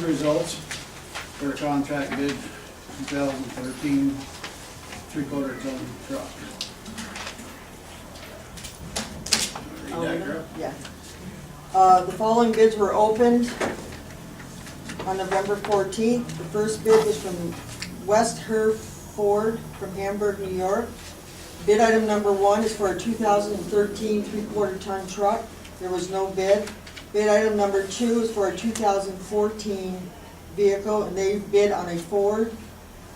results for a contract bid 2013 3/4 ton truck. Read that, girl? Yeah. The following bids were opened on November 14th. The first bid was from West Hereford from Hamburg, New York. Bid item number 1 is for a 2013 3/4 ton truck. There was no bid. Bid item number 2 is for a 2014 vehicle, and they bid on a Ford.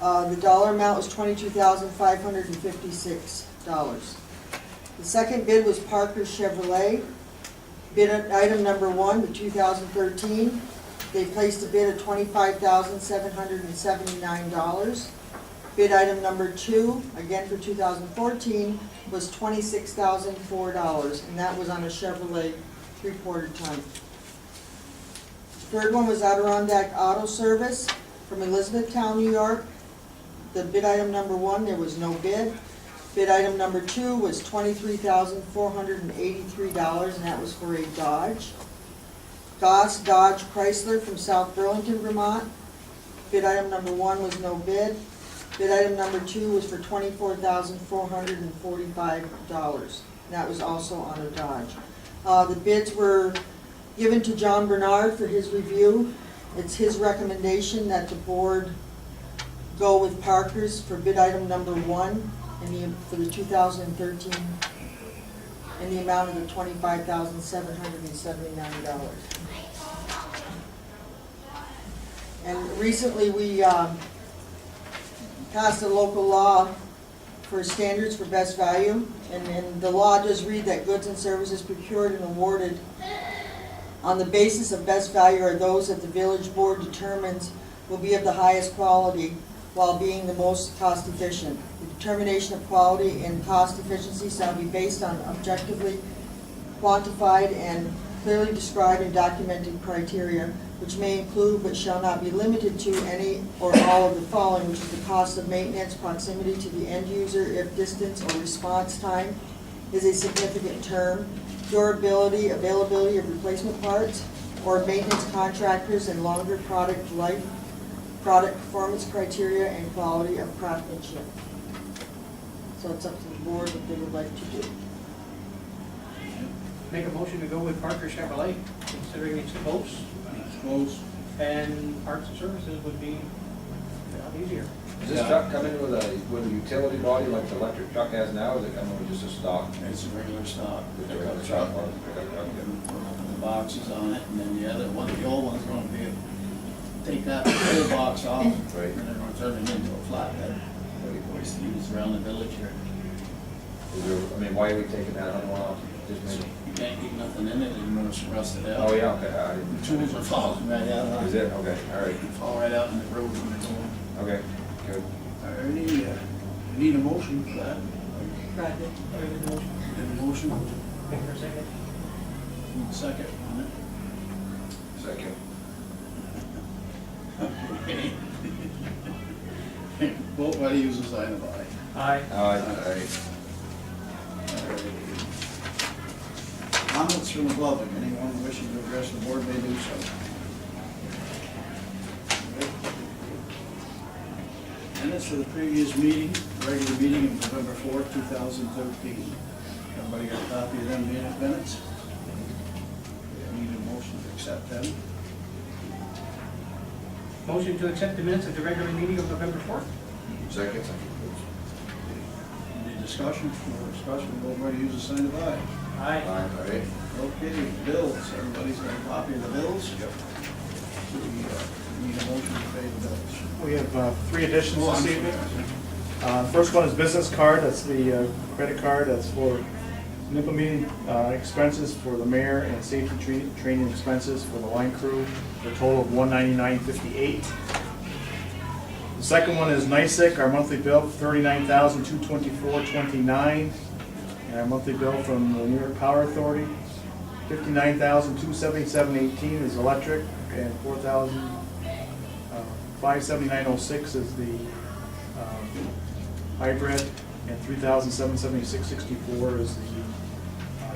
The dollar amount was $22,556. The second bid was Parker Chevrolet. Bid item number 1, the 2013. They placed a bid of $25,779. Bid item number 2, again for 2014, was $26,004, and that was on a Chevrolet 3/4 ton. Third one was Adirondack Auto Service from Elizabethtown, New York. The bid item number 1, there was no bid. Bid item number 2 was $23,483, and that was for a Dodge. Goss Dodge Chrysler from South Burlington, Vermont. Bid item number 1 was no bid. Bid item number 2 was for $24,445, and that was also on a Dodge. The bids were given to John Bernard for his review. It's his recommendation that the board go with Parker's for bid item number 1 for the 2013 in the amount of the $25,779. And recently we passed a local law for standards for best value, and the law does read that goods and services procured and awarded on the basis of best value are those that the village board determines will be of the highest quality while being the most cost efficient. The determination of quality and cost efficiency shall be based on objectively quantified and clearly described and documented criteria, which may include but shall not be limited to any or all of the following, which is the cost of maintenance, proximity to the end user, if distance or response time is a significant term, durability, availability of replacement parts, or maintenance contractors and longer product life, product performance criteria, and quality of craftsmanship. So it's up to the board what they would like to do. Make a motion to go with Parker Chevrolet, considering it's close, and parts and services would be a lot easier. Does this truck come in with a utility body like the electric truck has now, or does it come in with just a stock? It's a regular stock. With a regular truck? The boxes on it, and then the other one, the old one's gonna be, take that whole box off, Right. and then we're turning it into a flatbed. We used to use around the village here. Is there, I mean, why are we taking that on off? Just maybe. You can't keep nothing in it anymore, it's rusted out. Oh, yeah, okay, I The didn't. tools are falling right out. Is it? Okay, all right. They fall right out in the road when they're going. Okay, good. Alrighty, need a motion for that. Bradley? Need a motion, Make her second. need a second on it. Second. Okay. Vote by the user sign of aye. Aye. All right. Comments from the public, anyone wishing to address the board may do so. Minutes for the previous meeting, regular meeting of November 4th, 2013. Everybody got a copy of them minutes? Need a motion to accept them. Motion to accept the minutes of the regular meeting of November 4th. Second. Any discussion? No discussion, vote by the user sign of aye. Aye. All right. Okay, bills, everybody's got a copy of the bills? Yep. We need a motion to pay the bills. We have 3 additions Oh, I'm this evening. sorry. First one is business card, that's the credit card, that's for implementing expenses for the mayor and safety training expenses for the line crew, for a total of $199.58. The second one is NICEC, our monthly bill, $39,224.29, and our monthly bill from the New York Power Authority, $59,277.18 is electric, and $4,579.06 is the hybrid, and $3,776.64 is the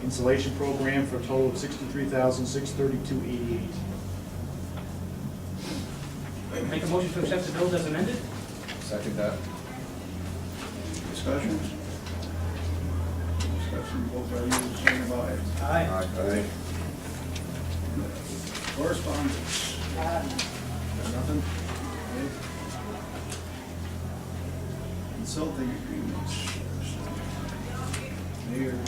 insulation program, for a total of $63,632.88. Make a motion to accept the bills as amended? Second that. Discussion? Discussion, vote by using sign of aye. Aye. Aye. Correspondence? Got nothing? Okay. Consulting agreements. Mayor,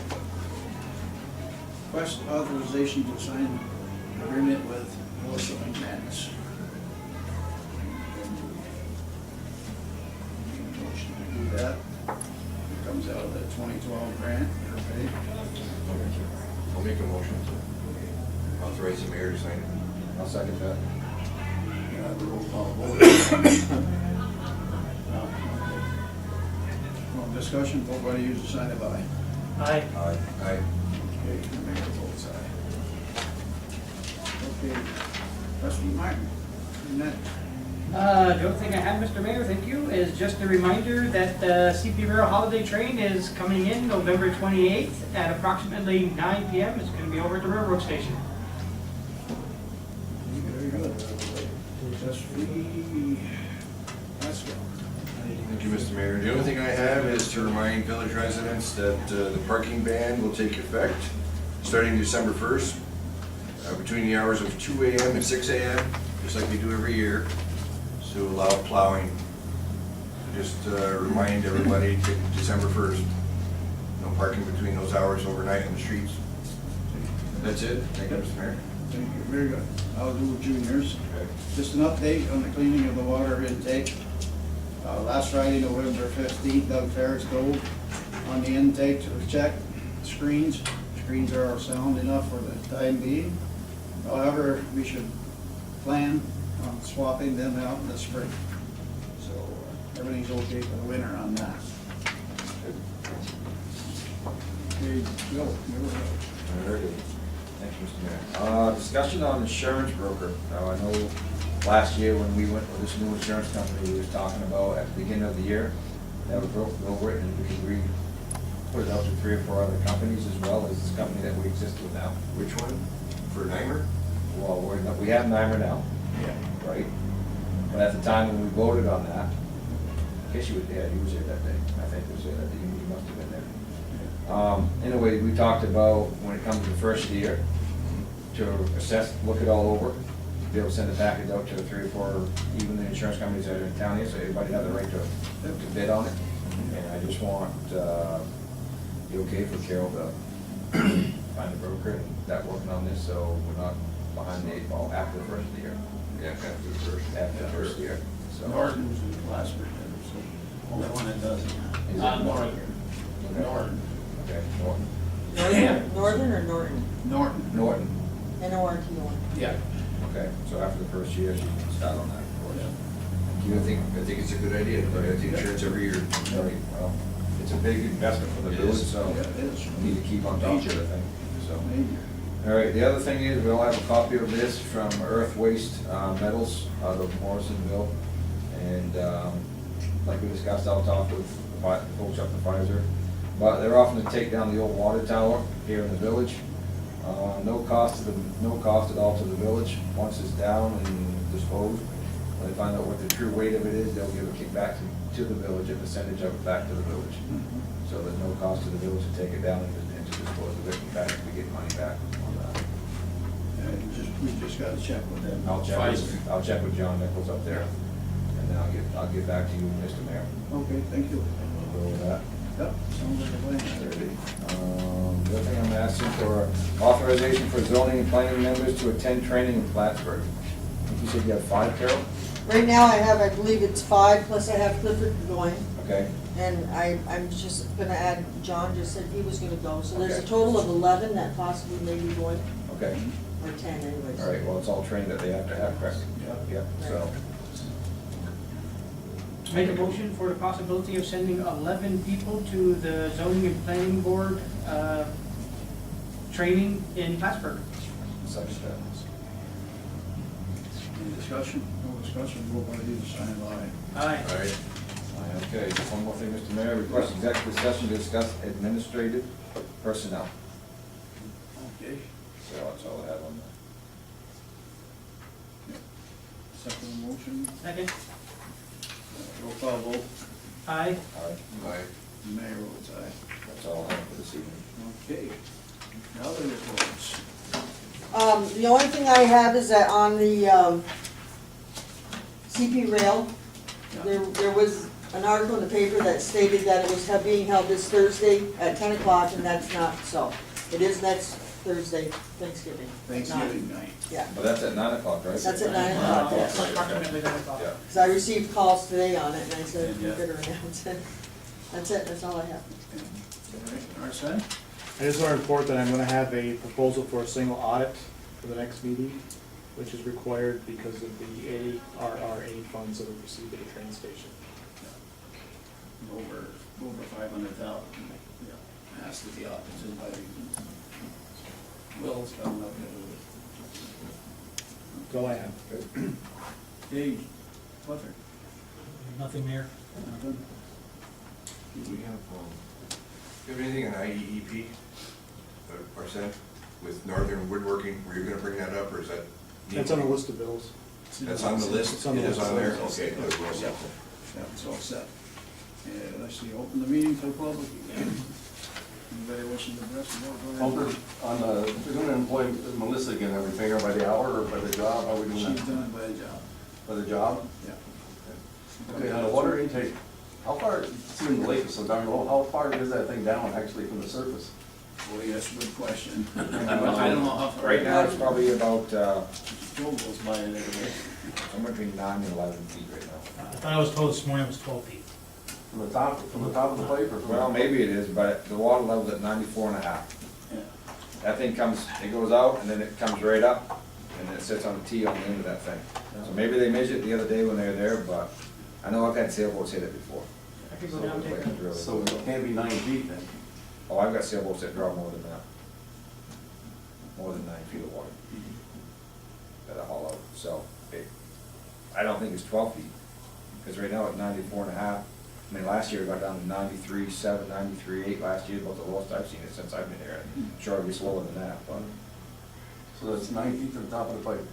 request authorization to sign agreement with Melissa McManus. Motion to do that. It comes out of the 2012 grant, okay? I'll make a motion to authorize the mayor to sign it. I'll second that. Roll call vote. Well, discussion, vote by the user, sign of aye. Aye. Aye. Aye. Okay, the mayor votes aye. Okay, trustee Martin, you're next. The only thing I have, Mr. Mayor, thank you, is just a reminder that the CP Rail Holiday Train is coming in November 28th at approximately 9 PM. It's gonna be over at the railroad station. Very good. Trustee Pascal. Thank you, Mr. Mayor. The only thing I have is to remind village residents that the parking ban will take effect starting December 1st, between the hours of 2 AM and 6 AM, just like we do every year, to allow plowing. Just remind everybody to December 1st, no parking between those hours overnight on the streets. That's it. Thank you, Mr. Mayor. Thank you, very good. I'll do juniors. Okay. Just an update on the cleaning of the water intake. Last Friday, November 15th, Doug Ferris dove on the intake to check screens. Screens are sound enough for the time being. However, we should plan on swapping them out in the spring. So everything's okay for the winter on that. Okay, Bill, you're up. Very good. Thank you, Mr. Mayor. Discussion on insurance broker. Now, I know last year when we went with this new insurance company, we was talking about at the beginning of the year, that was broke over it, and we put it out to 3 or 4 other companies as well as this company that we exist with now. Which one? For Nimer? Well, we have Nimer now, Yeah. right? But at the time when we voted on that, I guess you was there that day. I think you was there that day. You must have been there. Anyway, we talked about when it comes to the first year, to assess, look it all over, be able to send a package out to 3 or 4, even the insurance companies that are in town here, so everybody has the right to bid on it. And I just want, you okay for Carol to find a broker and start working on this, so we're not behind the 8 ball after the first of the year. Yeah, after the first. After the first year, so. Norton's is the last bit, so only one that does. Is it Norton. Okay. Norton. Okay, Norton. Northern or Norton? Norton. Norton, N-O-R-T-O-N. Yeah. okay, so after the first year, she can start on that, of course. I think it's a good idea to get the insurance every year. Right, well, it's a big investment for the It village, is. so Yeah, it is. we need to keep on top of it, I think, so. Major. All right, the other thing is, we all have a copy of this from Earth Waste Metals out of Morrisonville. And like we discussed, I'll talk with the folks up at Pfizer. But they're offering to take down the old water tower here in the village. No cost at all to the village. Once it's down and disposed, when they find out what the true weight of it is, they'll give a kickback to the village, a percentage of it back to the village. So there's no cost to the village to take it down and to dispose of it. In fact, we get money back on that. We just got to check with them. I'll check with John Nichols up there, and then I'll get back to you, Mr. Mayor. Okay, thank you. And we'll go with that. Yep, sounds like a plan. The other thing I'm asking for authorization for zoning and planning members to attend training in Plattsburgh. I think you said you have 5, Carol? Right now I have, I believe it's 5, plus I have Clifford going. Okay, And I'm just gonna add, John just said he was gonna go, so there's a Okay. total of 11 that possibly may be going, okay. or 10 anyways. All right, well, it's all training that they have to have, correct? Yep, so, Make a motion for the possibility of sending 11 people to the zoning and planning board training in Plattsburgh. such that. Any discussion? No discussion, vote by the sign of aye. Aye. All right. Okay, just one more thing, Mr. Mayor, request executive session to discuss administrative personnel. Okay. So that's all I have on Second motion, Second. roll call vote, Aye. Aye. Mayor votes aye. That's all I have for this evening. Okay, now the reports. The only thing I have is that on the, CP Rail, there was an article in the paper that stated that it was being held this Thursday at 10 o'clock, and that's not so. It is next Thursday, Thanksgiving. Thanksgiving night. Yeah, But that's at 9 o'clock, right? that's at 9 o'clock, yes. Approximately 9 o'clock. Yeah. Because I received calls today on it, and I said, you Yeah. better announce it. That's it, that's all I have. Arson? I just want to report that I'm gonna have a proposal for a single audit for the next meeting, which is required because of the ARRA funds that we received at the train station. Over 500,000. Yeah, has to be opposite by Will's coming up with That's all I have. it. Gage, Clifford, Nothing there. nothing? Do we have anything on IEEP, Arson, with Northern Woodworking? Were you gonna bring that up, or is that? That's on the list of bills. That's on the list? It's on the It is list. on there? Okay, good, well, yeah. Yeah, it's all set. Let's see, open the meeting to the public again. Anybody wishing to address the board? Go ahead. We're gonna employ Melissa again, are we paying her by the hour or by the job, how are we doing She's that? done it by the job, By the job? yeah. Okay, on the water intake, how far, seeing the lake is so darn low, how far is that thing down actually from the surface? Well, that's a good question. I don't know how far. Right now, it's probably about, Joe goes by it every day. somewhere between 9 and 11 feet right now. I thought I was told this morning it was 12 feet. From the top of the pipe or from? Well, maybe it is, but the water level's at 94 and a half. Yeah. That thing comes, it goes out, and then it comes right up, and then it sits on the T on the end of that thing. So maybe they measured it the other day when they were there, but I know I've had sailboats hit it before. I could go down and take a look. So it can't be 9 feet then? Oh, I've got sailboats that draw more than that. More than 9 feet of water that I haul out, so I don't think it's 12 feet, because right now it's 94 and a half. I mean, last year it got down to 93.7, 93.8 last year, about the lowest I've seen it since I've been here. I'm sure it'll be slower than that, but So that's 9 feet to the top of the pipe?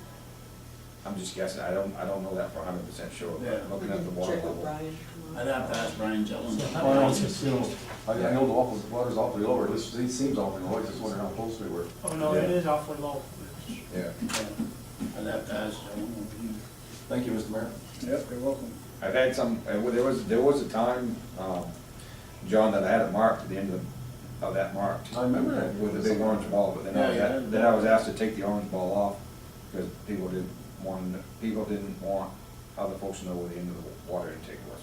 I'm just guessing. I don't know that for 100% sure, but Yeah. looking at the water Check with level. Brian I'd tomorrow. have to ask Brian Jellin. Well, I know, it's just, you know, I know the water's awfully low, or at least it seems awfully low, I just wonder how close we were. Oh, no, it is awfully low. Yeah. I'd have to ask Jellin. Thank you, Mr. Mayor. Yep, you're welcome. I've had some, there was a time, John, that I had it marked at the end of that marked. I remember that. With the big orange ball, but then I was asked to take the orange ball off, because people didn't want other folks to know where the end of the water intake was.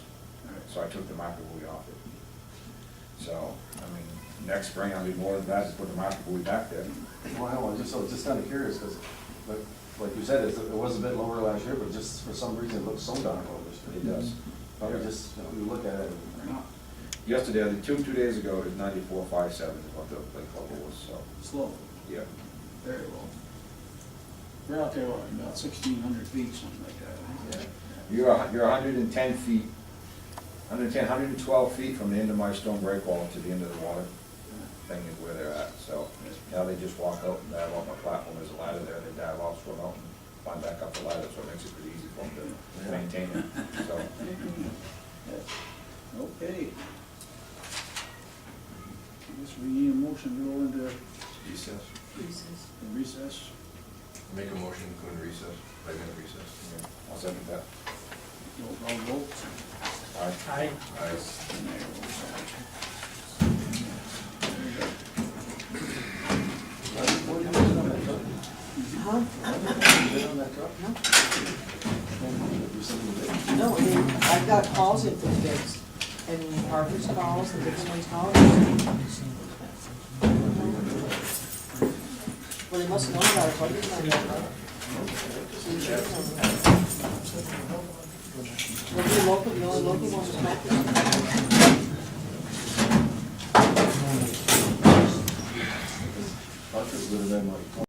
So I took the marker buoy off it. So, I mean, next spring I'll be more than glad to put the marker buoy back there. Well, I was just kind of curious, because, like you said, it was a bit lower last year, but just for some reason it looks so darn low this year. It does. Probably just, you look at it, Or not. Yesterday, two days ago, it was 94.57 is what the lake level was, so, Slow, yeah. very low. We're out there, what, about 1,600 feet, something like that. Yeah. You're 110 feet, 112 feet from the end of my stone break wall to the end of the water thing is where they're at, so now they just walk out and dive off my platform, there's a ladder there, they dive off, swim out, and climb back up the ladder, so it makes it pretty easy for them to maintain it, so. Okay. I guess we need a motion to go into Recess. recess. Make a motion to go into recess, 5-minute recess. I'll second that. Roll call vote. All right. Aye. Aye. Mayor votes aye. Huh? you No, I mean, I've got calls in for the bids, and Harper's calls, and Dixon's calls. Well, they must know about it, budget on that, right? Local, local, the only local one is Matthews. would have been like